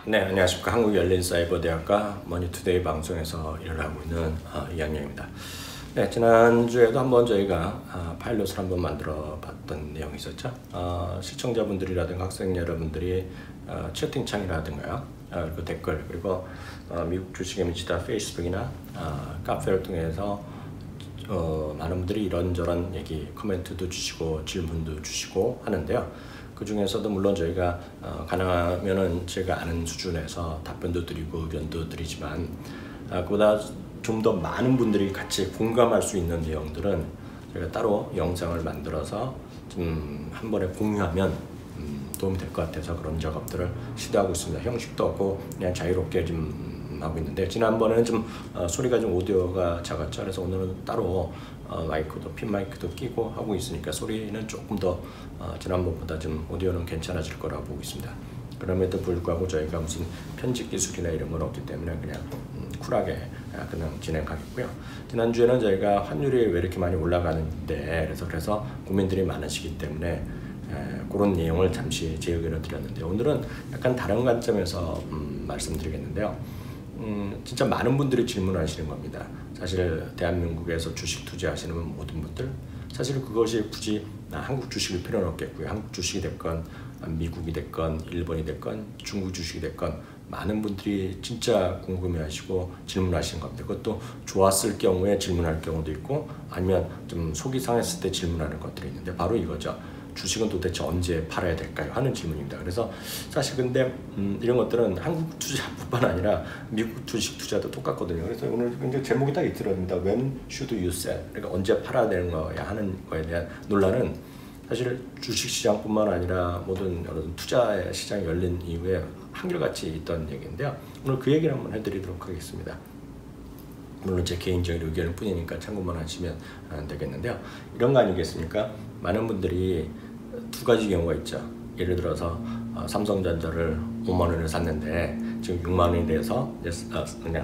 네, 안녕하십니까. 한국열린사이버대학과 머니투데이 방송에서 일을 하고 있는 이학영입니다. 네, 지난주에도 한번 저희가 파일럿을 한번 만들어 봤던 내용이 있었죠. 시청자분들이라든가 학생 여러분들이 채팅창이라든가 그리고 댓글, 그리고 미국 주식에 미치다 페이스북이나 카페를 통해서 많은 분들이 이런저런 얘기, 코멘트도 주시고 질문도 주시고 하는데요. 그 중에서도 물론 저희가 가능하면은 제가 아는 수준에서 답변도 드리고 의견도 드리지만 그보다 좀 더 많은 분들이 같이 공감할 수 있는 내용들은 저희가 따로 영상을 만들어서 좀 한 번에 공유하면 도움이 될 것 같아서 그런 작업들을 시도하고 있습니다. 형식도 없고 그냥 자유롭게 좀 하고 있는데, 지난번에는 좀 소리가 좀 오디오가 작았죠. 그래서 오늘은 따로 마이크도 핀 마이크도 끼고 하고 있으니까 소리는 조금 더 지난번보다 좀 오디오는 괜찮아질 거라고 보고 있습니다. 그럼에도 불구하고 저희가 무슨 편집 기술이나 이런 건 없기 때문에 그냥 쿨하게 그냥 진행하겠고요. 지난주에는 저희가 환율이 왜 이렇게 많이 올라가는데 그래서 고민들이 많으시기 때문에 그런 내용을 잠시 제 의견을 드렸는데, 오늘은 약간 다른 관점에서 말씀드리겠는데요. 진짜 많은 분들이 질문하시는 겁니다. 사실 대한민국에서 주식 투자하시는 모든 분들, 사실 그것이 굳이 한국 주식일 필요는 없겠고요. 한국 주식이 됐건 미국이 됐건 일본이 됐건 중국 주식이 됐건 많은 분들이 진짜 궁금해하시고 질문하시는 겁니다. 그것도 좋았을 경우에 질문할 경우도 있고 아니면 좀 속이 상했을 때 질문하는 것들이 있는데, 바로 이거죠. 주식은 도대체 언제 팔아야 될까요? 하는 질문입니다. 그래서 사실 근데 이런 것들은 한국 투자뿐만 아니라 미국 주식 투자도 똑같거든요. 그래서 오늘 굉장히 제목이 딱 있더랍니다. When should you sell? 그러니까 언제 팔아야 되는 거야 하는 거에 대한 논란은 사실 주식시장뿐만 아니라 모든 여러 투자 시장이 열린 이후에 한결같이 있던 얘기인데요. 오늘 그 얘기를 한번 해드리도록 하겠습니다. 물론 제 개인적인 의견일 뿐이니까 참고만 하시면 되겠는데요. 이런 거 아니겠습니까? 많은 분들이 두 가지 경우가 있죠. 예를 들어서 삼성전자를 5만 원에 샀는데 지금 6만 원이 돼서 그냥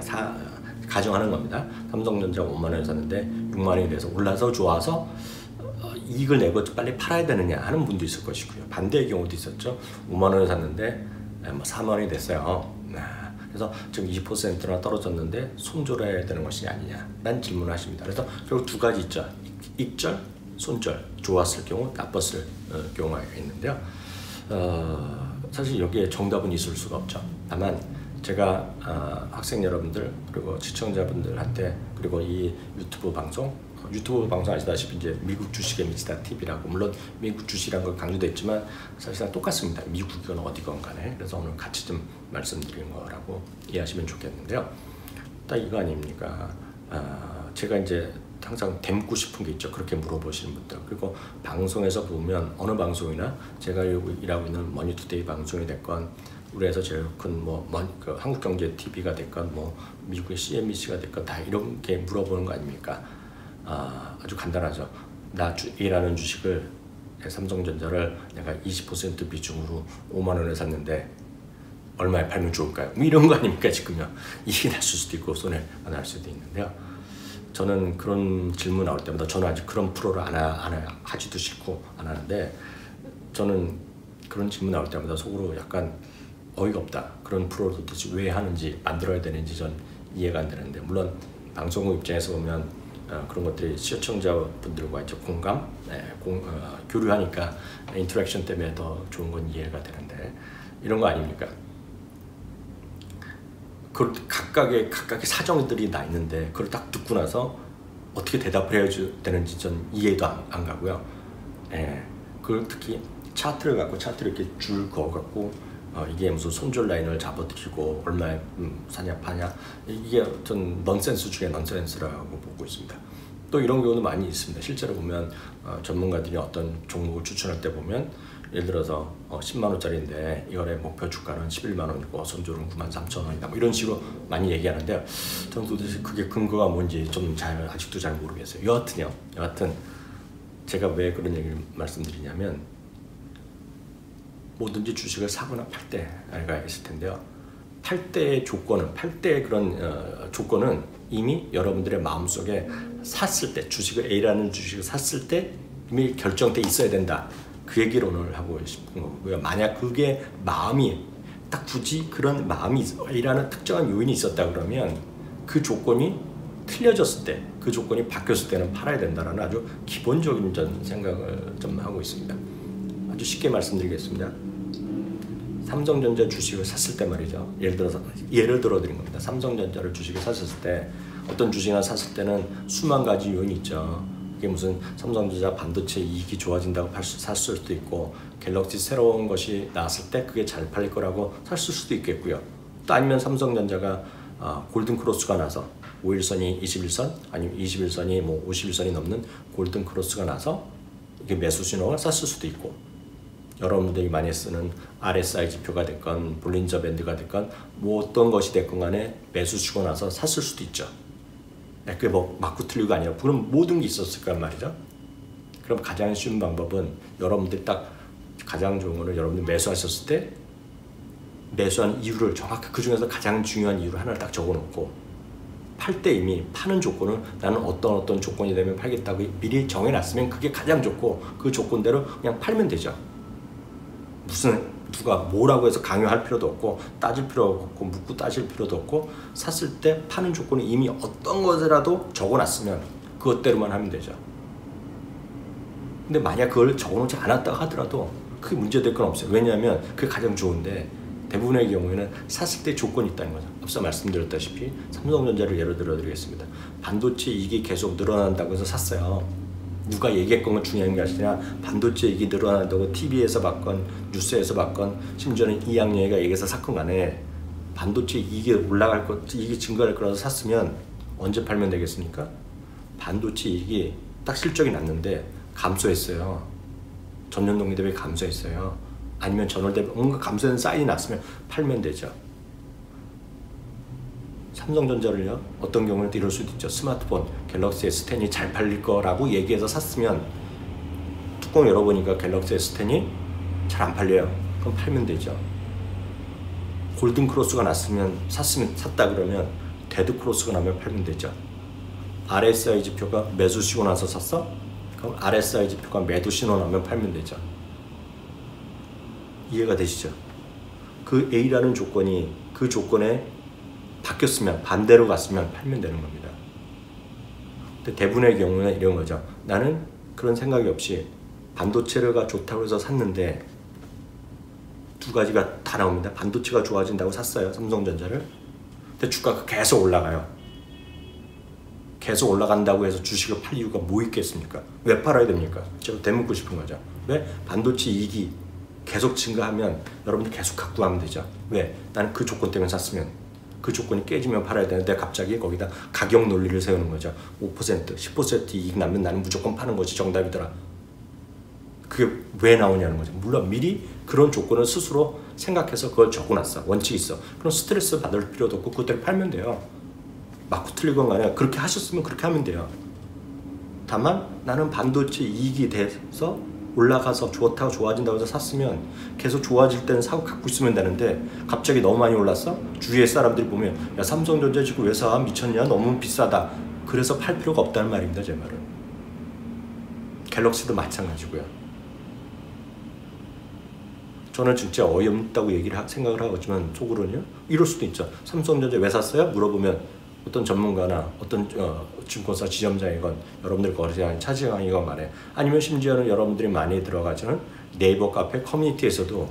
가정하는 겁니다. 삼성전자 5만 원에 샀는데 6만 원이 돼서 올라서 좋아서 이익을 내고 빨리 팔아야 되느냐 하는 분도 있을 것이고요. 반대의 경우도 있었죠. 5만 원에 샀는데 4만 원이 됐어요. 그래서 지금 20%나 떨어졌는데 손절해야 되는 것이 아니냐 라는 질문을 하십니다. 그래서 결국 두 가지 있죠. 익절, 손절. 좋았을 경우, 나빴을 경우가 있는데요. 사실 여기에 정답은 있을 수가 없죠. 다만 제가 학생 여러분들 그리고 시청자분들한테, 그리고 이 유튜브 방송 아시다시피 이제 미국 주식에 미치다 TV라고, 물론 미국 주식이라는 걸 강조됐지만 사실상 똑같습니다. 미국이건 어디건 간에. 그래서 오늘 같이 좀 말씀드린 거라고 이해하시면 좋겠는데요. 딱 이거 아닙니까? 제가 이제 항상 닮고 싶은 게 있죠. 그렇게 물어보시는 분들. 그리고 방송에서 보면 어느 방송이나 제가 일하고 있는 머니투데이 방송이 됐건 우리에서 제일 큰 그 한국경제TV가 됐건 미국의 CNBC가 됐건 다 이렇게 물어보는 거 아닙니까? 아주 간단하죠. 나 일하는 주식을 삼성전자를 내가 20% 비중으로 5만 원에 샀는데 얼마에 팔면 좋을까요? 이런 거 아닙니까 지금요. 이익이 났을 수도 있고 손해가 날 수도 있는데요. 저는 그런 질문 나올 때마다, 저는 아직 그런 프로를 하지도 싫고 안 하는데, 저는 그런 질문 나올 때마다 속으로 약간 어이가 없다. 그런 프로를 도대체 왜 하는지, 만들어야 되는지 전 이해가 안 되는데, 물론 방송국 입장에서 보면 그런 것들이 시청자분들과 이제 교류하니까 인터랙션 때문에 더 좋은 건 이해가 되는데, 이런 거 아닙니까? 그 각각의 사정들이 나 있는데 그걸 딱 듣고 나서 어떻게 대답을 해야 되는지 전 이해도 안 가고요. 그걸 특히 차트를 이렇게 줄 그어갖고 이게 무슨 손절 라인을 잡아드리고 얼마에 사냐 파냐, 이게 전 넌센스 중에 넌센스라고 보고 있습니다. 또 이런 경우도 많이 있습니다. 실제로 보면 전문가들이 어떤 종목을 추천할 때 보면, 예를 들어서 10만 원짜리인데 이거의 목표 주가는 11만 원이고 손절은 93,000원이다 이런 식으로 많이 얘기하는데요. 저는 도대체 그게 근거가 뭔지 좀 아직도 잘 모르겠어요. 여하튼 제가 왜 그런 얘기를 말씀드리냐면, 뭐든지 주식을 사거나 팔 때가 있을 텐데요. 팔 때의 그런 조건은 이미 여러분들의 마음속에 샀을 때, A라는 주식을 샀을 때 이미 결정돼 있어야 된다. 그 얘기를 오늘 하고 싶은 거고요. 만약 그게 마음이 딱 굳이 그런 마음이 A라는 특정한 요인이 있었다 그러면 그 조건이 틀려졌을 때, 그 조건이 바뀌었을 때는 팔아야 된다는 아주 기본적인 생각을 좀 하고 있습니다. 아주 쉽게 말씀드리겠습니다. 삼성전자 주식을 샀을 때 말이죠. 예를 들어 드린 겁니다. 삼성전자를 주식을 샀을 때 어떤 주식을 샀을 때는 수만 가지 요인이 있죠. 그게 무슨 삼성전자 반도체 이익이 좋아진다고 샀을 수도 있고, 갤럭시 새로운 것이 나왔을 때 그게 잘 팔릴 거라고 샀을 수도 있겠고요. 또 아니면 삼성전자가 골든 크로스가 나서 5일선이 21선, 아니면 21선이 뭐 51선이 넘는 골든 크로스가 나서 이게 매수 신호가 샀을 수도 있고, 여러분들이 많이 쓰는 RSI 지표가 됐건 볼린저 밴드가 됐건 뭐 어떤 것이 됐건 간에 매수 주고 나서 샀을 수도 있죠. 그게 뭐 맞고 틀리고가 아니라 그럼 모든 게 있었을 거란 말이죠. 그럼 가장 쉬운 방법은 여러분들이 딱 가장 좋은 거는 여러분들이 매수하셨을 때 매수한 이유를 정확히 그 중에서 가장 중요한 이유를 하나를 딱 적어놓고, 팔 때 이미 파는 조건을 나는 어떤 조건이 되면 팔겠다고 미리 정해놨으면 그게 가장 좋고, 그 조건대로 그냥 팔면 되죠. 무슨 누가 뭐라고 해서 강요할 필요도 없고 따질 필요도 없고 묻고 따질 필요도 없고, 샀을 때 파는 조건이 이미 어떤 것이라도 적어놨으면 그것대로만 하면 되죠. 근데 만약 그걸 적어놓지 않았다고 하더라도 크게 문제될 건 없어요. 왜냐하면 그게 가장 좋은데, 대부분의 경우에는 샀을 때 조건이 있다는 거죠. 앞서 말씀드렸다시피 삼성전자를 예로 들어 드리겠습니다. 반도체 이익이 계속 늘어난다고 해서 샀어요. 누가 얘기했건 건 중요한 게 아니라 반도체 이익이 늘어난다고 TV에서 봤건 뉴스에서 봤건 심지어는 이양여이가 얘기해서 샀건 간에 반도체 이익이 올라갈 것, 이익이 증가할 거라서 샀으면 언제 팔면 되겠습니까? 반도체 이익이 딱 실적이 났는데 감소했어요. 전년 동기 대비 감소했어요. 아니면 전월 대비 뭔가 감소된 사인이 났으면 팔면 되죠. 삼성전자를요, 어떤 경우는 이럴 수도 있죠. 스마트폰 갤럭시 S10이 잘 팔릴 거라고 얘기해서 샀으면 뚜껑 열어보니까 갤럭시 S10이 잘 안 팔려요. 그럼 팔면 되죠. 골든 크로스가 났으면 샀다 그러면 데드 크로스가 나면 팔면 되죠. RSI 지표가 매수 쉬고 나서 샀어? 그럼 RSI 지표가 매도 신호 나면 팔면 되죠. 이해가 되시죠? 그 A라는 조건이 그 조건에 바뀌었으면, 반대로 갔으면 팔면 되는 겁니다. 근데 대부분의 경우는 이런 거죠. 나는 그런 생각이 없이 반도체가 좋다고 해서 샀는데, 두 가지가 다 나옵니다. 반도체가 좋아진다고 샀어요, 삼성전자를. 근데 주가가 계속 올라가요. 계속 올라간다고 해서 주식을 팔 이유가 뭐 있겠습니까? 왜 팔아야 됩니까? 제가 되묻고 싶은 거죠. 왜? 반도체 이익이 계속 증가하면 여러분들 계속 갖고 가면 되죠. 왜? 나는 그 조건 때문에 샀으면 그 조건이 깨지면 팔아야 되는데 갑자기 거기다 가격 논리를 세우는 거죠. 5%, 10% 이익 나면 나는 무조건 파는 것이 정답이더라. 그게 왜 나오냐는 거죠. 물론 미리 그런 조건을 스스로 생각해서 그걸 적어놨어. 원칙이 있어. 그럼 스트레스 받을 필요도 없고 그때를 팔면 돼요. 맞고 틀리건 간에 그렇게 하셨으면 그렇게 하면 돼요. 다만 나는 반도체 이익이 돼서 올라가서 좋다고 좋아진다고 해서 샀으면 계속 좋아질 때는 사고 갖고 있으면 되는데, 갑자기 너무 많이 올랐어? 주위의 사람들이 보면 야 삼성전자 지금 왜 사? 미쳤냐? 너무 비싸다. 그래서 팔 필요가 없다는 말입니다. 제 말은. 갤럭시도 마찬가지고요. 저는 진짜 어이없다고 생각을 하지만 속으로는요, 이럴 수도 있죠. 삼성전자 왜 샀어요? 물어보면 어떤 전문가나 어떤 증권사 지점장이건 여러분들 거래량이 차지강이건 말해, 아니면 심지어는 여러분들이 많이 들어가지는 네이버 카페 커뮤니티에서도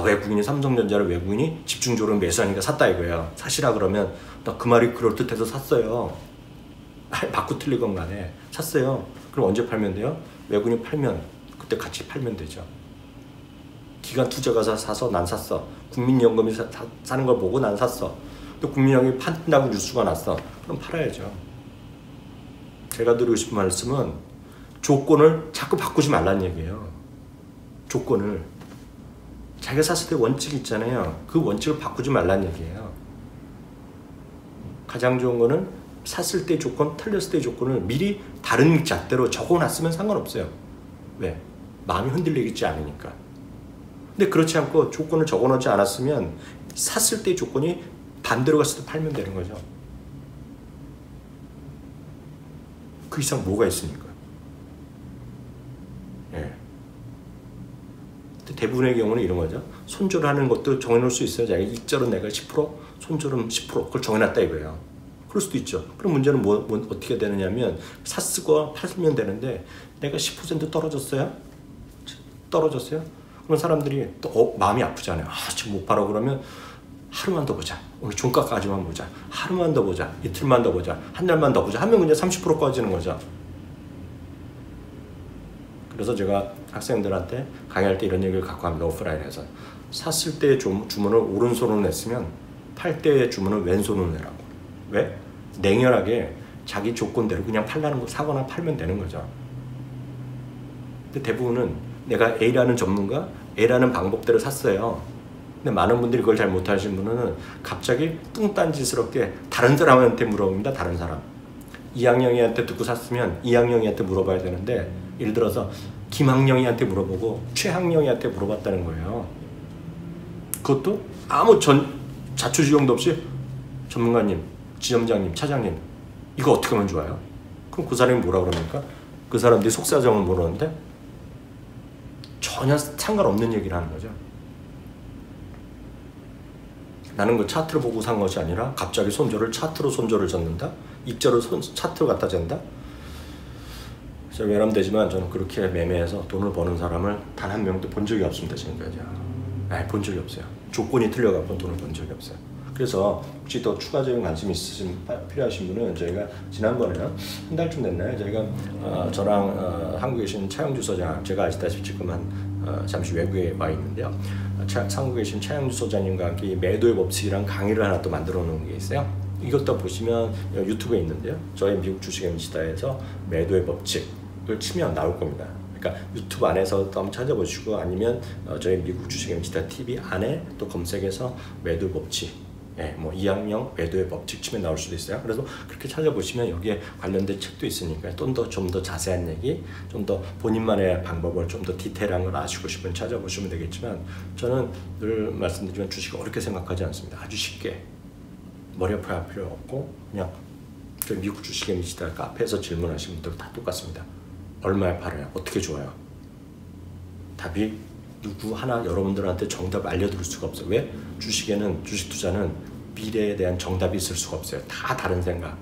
외국인이 삼성전자를 외국인이 집중적으로 매수하니까 샀다 이거예요. 사시라 그러면 나 그 말이 그럴듯해서 샀어요. 맞고 틀리건 간에 샀어요. 그럼 언제 팔면 돼요? 외국인이 팔면 그때 같이 팔면 되죠. 기관 투자가 사서 난 샀어. 국민연금이 사는 걸 보고 난 샀어. 또 국민연금이 판다고 뉴스가 났어. 그럼 팔아야죠. 제가 드리고 싶은 말씀은 조건을 자꾸 바꾸지 말라는 얘기예요. 조건을. 자기가 샀을 때 원칙이 있잖아요. 그 원칙을 바꾸지 말라는 얘기예요. 가장 좋은 거는 샀을 때 조건, 틀렸을 때 조건을 미리 다른 잣대로 적어놨으면 상관없어요. 왜? 마음이 흔들리지 않으니까. 근데 그렇지 않고 조건을 적어놓지 않았으면 샀을 때 조건이 반대로 갔을 때 팔면 되는 거죠. 그 이상 뭐가 있습니까? 예. 대부분의 경우는 이런 거죠. 손절을 하는 것도 정해놓을 수 있어요. 자기가 익절은 내가 10%, 손절은 10% 그걸 정해놨다 이거예요. 그럴 수도 있죠. 그럼 문제는 어떻게 되느냐면 샀고 팔면 되는데 내가 10% 떨어졌어요? 그럼 사람들이 또 마음이 아프잖아요. 지금 못 팔아. 그러면 하루만 더 보자. 오늘 종가까지만 보자. 하루만 더 보자. 이틀만 더 보자. 한 달만 더 보자. 하면 그냥 30% 꺼지는 거죠. 그래서 제가 학생들한테 강의할 때 이런 얘기를 갖고 합니다. 오프라인에서. 샀을 때 주문을 오른손으로 냈으면 팔 때 주문을 왼손으로 내라고. 왜? 냉혈하게 자기 조건대로 그냥 팔라는 거 사거나 팔면 되는 거죠. 근데 대부분은 내가 A라는 전문가, A라는 방법대로 샀어요. 근데 많은 분들이 그걸 잘 못하시는 분은 갑자기 뚱딴지스럽게 다른 사람한테 물어봅니다. 다른 사람. 이학영이한테 듣고 샀으면 이학영이한테 물어봐야 되는데 예를 들어서 김학영이한테 물어보고 최학영이한테 물어봤다는 거예요. 그것도 아무 자초지종도 없이 전문가님, 지점장님, 차장님 이거 어떻게 하면 좋아요? 그럼 그 사람이 뭐라 그럽니까? 그 사람들이 속사정을 모르는데 전혀 상관없는 얘기를 하는 거죠. 나는 그 차트를 보고 산 것이 아니라 갑자기 차트로 손절을 젓는다? 입절을 차트로 갖다 잰다? 제가 외람되지만 저는 그렇게 매매해서 돈을 버는 사람을 단 한 명도 본 적이 없습니다. 지금까지. 본 적이 없어요. 조건이 틀려갖고 돈을 번 적이 없어요. 그래서 혹시 더 추가적인 관심이 필요하신 분은 저희가 지난번에는 한 달쯤 됐나요? 저희가 저랑 한국에 계신 차영주 소장, 제가 아시다시피 지금 잠시 외국에 와 있는데요. 한국에 계신 차영주 소장님과 함께 매도의 법칙이랑 강의를 하나 또 만들어 놓은 게 있어요. 이것도 보시면 유튜브에 있는데요. 저희 미국 주식 MC다에서 매도의 법칙을 치면 나올 겁니다. 그러니까 유튜브 안에서도 한번 찾아보시고 아니면 저희 미국 주식 MC다 TV 안에 또 검색해서 매도의 법칙, 뭐 이학영 매도의 법칙 치면 나올 수도 있어요. 그래서 그렇게 찾아보시면 여기에 관련된 책도 있으니까 좀 더 자세한 얘기, 좀 더 본인만의 방법을 좀 더 디테일한 걸 아시고 싶으면 찾아보시면 되겠지만 저는 늘 말씀드리지만 주식을 어렵게 생각하지 않습니다. 아주 쉽게 머리 아파할 필요 없고 그냥 저희 미국 주식 MC다 카페에서 질문하시면 다 똑같습니다. 얼마에 팔아요? 어떻게 좋아요? 답이 누구 하나 여러분들한테 정답 알려드릴 수가 없어요. 왜? 주식 투자는 미래에 대한 정답이 있을 수가 없어요. 다 다른 생각.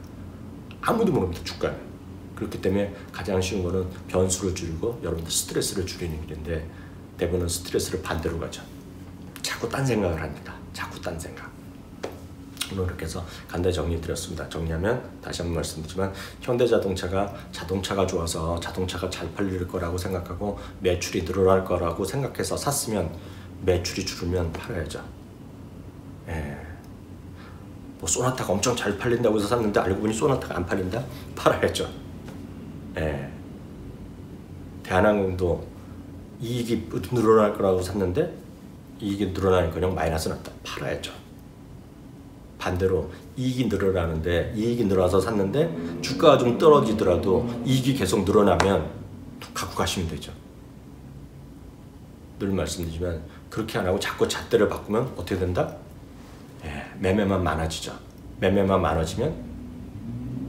아무도 모릅니다. 주가는. 그렇기 때문에 가장 쉬운 거는 변수를 줄이고 여러분들 스트레스를 줄이는 길인데 대부분은 스트레스를 반대로 가죠. 자꾸 딴 생각을 합니다. 자꾸 딴 생각. 오늘 이렇게 해서 간단히 정리드렸습니다. 정리하면 다시 한번 말씀드리지만 현대자동차가 좋아서 자동차가 잘 팔릴 거라고 생각하고 매출이 늘어날 거라고 생각해서 샀으면 매출이 줄으면 팔아야죠. 뭐 소나타가 엄청 잘 팔린다고 해서 샀는데 알고 보니 소나타가 안 팔린다? 팔아야죠. 대한항공도 이익이 늘어날 거라고 샀는데 이익이 늘어나니까요 마이너스 났다. 팔아야죠. 반대로 이익이 늘어나서 샀는데 주가가 좀 떨어지더라도 이익이 계속 늘어나면 갖고 가시면 되죠. 늘 말씀드리지만 그렇게 안 하고 자꾸 잣대를 바꾸면 어떻게 된다? 매매만 많아지죠. 매매만 많아지면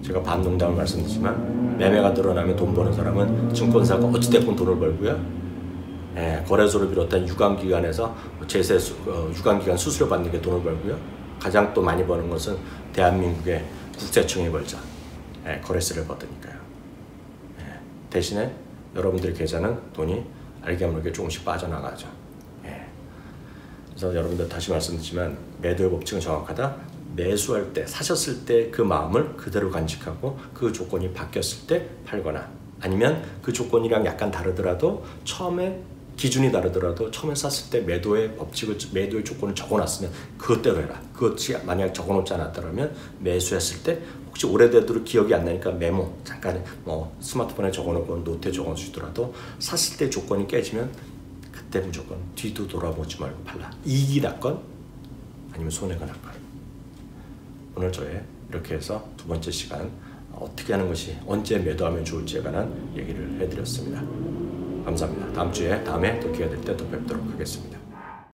제가 반농담을 말씀드리지만 매매가 늘어나면 돈 버는 사람은 증권사가 어찌됐건 돈을 벌고요. 거래소를 비롯한 유관기관에서 유관기관 수수료 받는 게 돈을 벌고요. 가장 또 많이 버는 것은 대한민국의 국세청이 벌죠. 거래세를 받으니까요. 대신에 여러분들의 계좌는 돈이 알게 모르게 조금씩 빠져나가죠. 그래서 여러분들 다시 말씀드리지만 매도의 법칙은 정확하다. 매수할 때, 사셨을 때 그 마음을 그대로 간직하고 그 조건이 바뀌었을 때 팔거나 아니면 그 조건이랑 약간 다르더라도 처음에 기준이 다르더라도 처음에 샀을 때 매도의 조건을 적어놨으면 그것대로 해라. 그것이 만약 적어놓지 않았다면 매수했을 때 혹시 오래되도록 기억이 안 나니까 메모 잠깐 뭐 스마트폰에 적어놓고 노트에 적어놓으시더라도 샀을 때 조건이 깨지면 그때 무조건 뒤도 돌아보지 말고 팔라. 이익이 났건 아니면 손해가 났건. 오늘 저의 이렇게 해서 두 번째 시간 어떻게 하는 것이 언제 매도하면 좋을지에 관한 얘기를 해드렸습니다. 감사합니다. 다음에 또 기회가 될 때 또 뵙도록 하겠습니다.